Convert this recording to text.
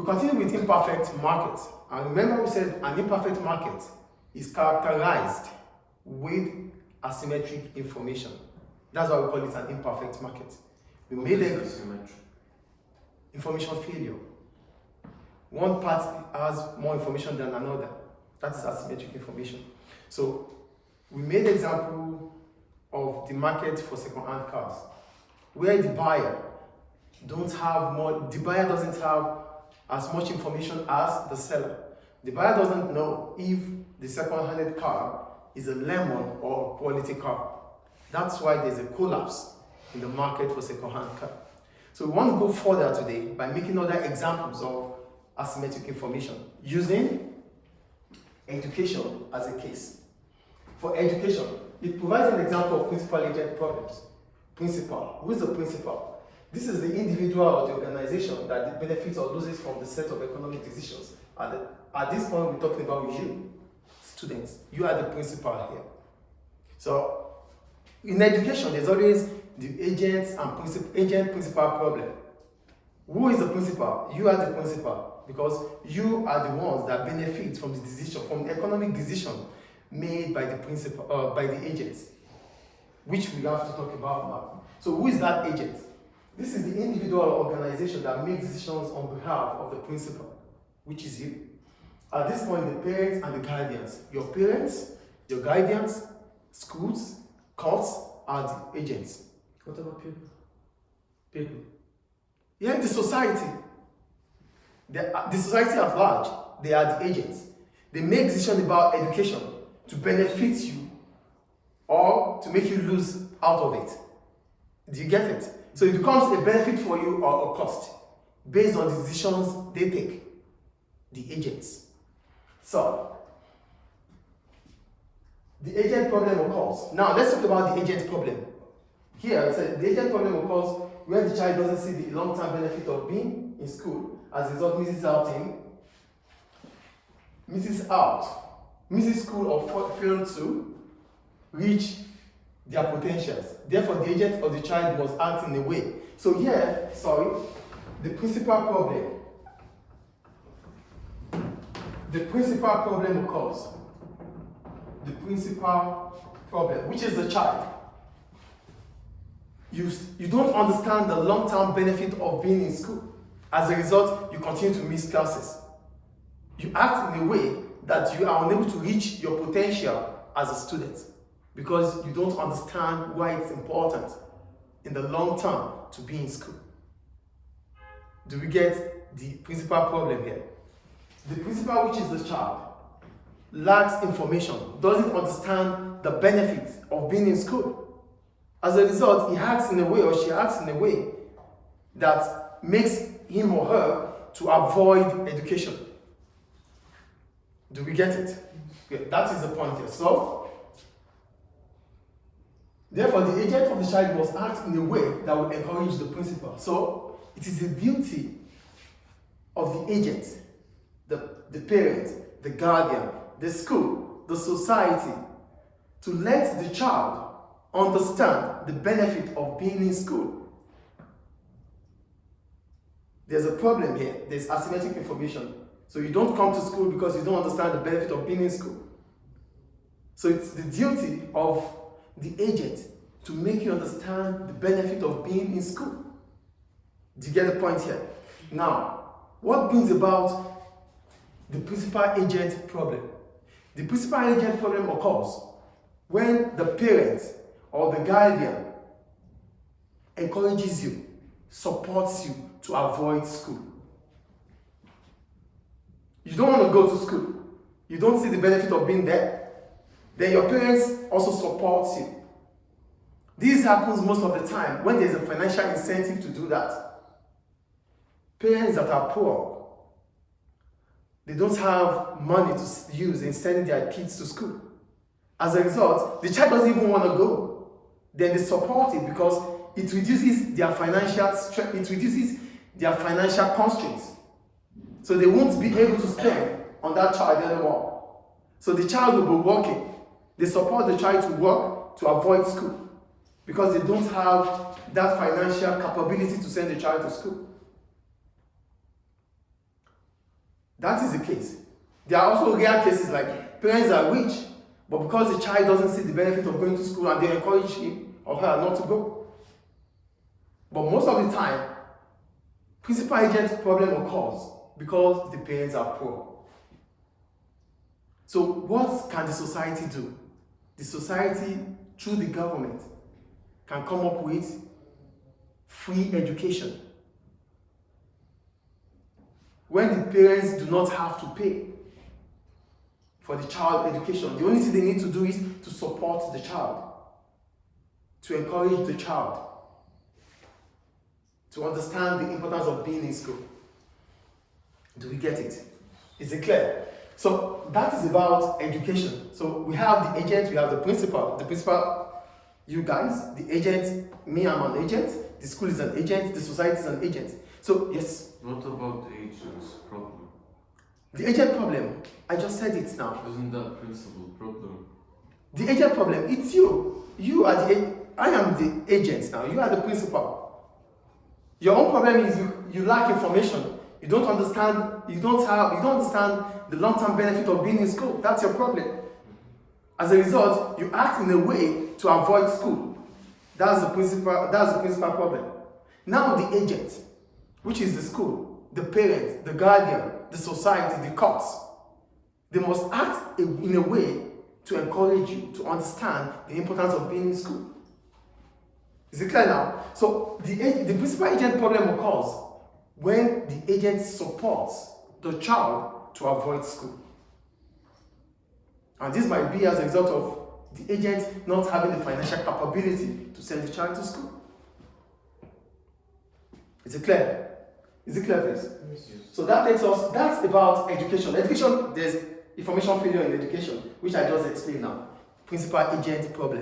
We continue with imperfect market. And remember we said an imperfect market is characterized with asymmetric information. That's why we call it an imperfect market. We made it asymmetric. Information failure. One part has more information than another. That is asymmetric information. So we made an example of the market for second-hand cars, where the buyer doesn't have as much information as the seller. The buyer doesn't know if the second-handed car is a lemon or a quality car. That's why there's a collapse in the market for second-hand car. So we want to go further today by making other examples of asymmetric information using education as a case. For education, it provides an example of principal-agent problems. Principal. Who is the principal? This is the individual or the organization that benefits or loses from the set of economic decisions. At this point, we're talking about you, students. You are the principal here. So, in education, there's always the agent-principal problem. Who is the principal? You are the principal, because you are the ones that benefit from the decision, from the economic decision made by the principal, by the agents, which we have to talk about now. So, who is that agent? This is the individual organization that makes decisions on behalf of the principal, which is you. At this point, the parents and the guardians. Your parents, your guardians, schools, courts are the agents. What about people? People. Yeah, the society. The society at large, they are the agents. They make decisions about education to benefit you or to make you lose out of it. Do you get it? So it becomes a benefit for you or a cost based on the decisions they take, the agents. So, the agent problem occurs. Now, let's talk about the agent problem. Here, it says the agent problem occurs where the child doesn't see the long-term benefit of being in school. As a result, misses school or failed to reach their potentials. Therefore, the agent of the child must act in a way. So here, the principal problem occurs. The principal problem, which is the child. You don't understand the long-term benefit of being in school. As a result, you continue to miss classes. You act in a way that you are unable to reach your potential as a student because you don't understand why it's important in the long term to be in school. Do we get the principal problem here? The principal, which is the child, lacks information, doesn't understand the benefits of being in school. As a result, he acts in a way or she acts in a way that makes him or her to avoid education. Do we get it? Yeah, that is the point here. So, therefore, the agent of the child must act in a way that will encourage the principal. So, it is the duty of the agent, the parent, the guardian, the school, the society, to let the child understand the benefit of being in school. There's a problem here. There's asymmetric information. So you don't come to school because you don't understand the benefit of being in school. So it's the duty of the agent to make you understand the benefit of being in school. Do you get the point here? Now, what brings about the principal agent problem? The principal agent problem occurs when the parent or the guardian encourages you, supports you to avoid school. You don't want to go to school. You don't see the benefit of being there. Then your parents also support you. This happens most of the time when there's a financial incentive to do that. Parents that are poor, they don't have money to use in sending their kids to school. As a result, the child doesn't even want to go. Then they support it because it reduces their financial strength, it reduces their financial constraints. So they won't be able to spend on that child anymore. So the child will be working. They support the child to work to avoid school because they don't have that financial capability to send the child to school. That is the case. There are also rare cases like parents are rich, but because the child doesn't see the benefit of going to school and they encourage him or her not to go. But most of the time, principal agent problem occurs because the parents are poor. So what can the society do? The society, through the government, can come up with free education. When the parents do not have to pay for the child education, the only thing they need to do is to support the child, to encourage the child, to understand the importance of being in school. Do we get it? Is it clear? So that is about education. So we have the agent, we have the principal. The principal, you guys, the agent, me, I'm an agent. The school is an agent, the society is an agent. So yes. What about the agent's problem? The agent problem, I just said it now. Isn't that principal problem? The agent problem, it's you. You are I am the agent now, you are the principal. Your own problem is you lack information. You don't understand the long-term benefit of being in school. That's your problem. As a result, you act in a way to avoid school. That's the principal problem. Now the agent, which is the school, the parent, the guardian, the society, the courts, they must act in a way to encourage you to understand the importance of being in school. Is it clear now? So the principal agent problem occurs when the agent supports the child to avoid school. And this might be as a result of the agent not having the financial capability to send the child to school. Is it clear? Is it clear, please? Yes. So that's about education. Education, there's information failure in education, which I just explained now. Principal agent problem.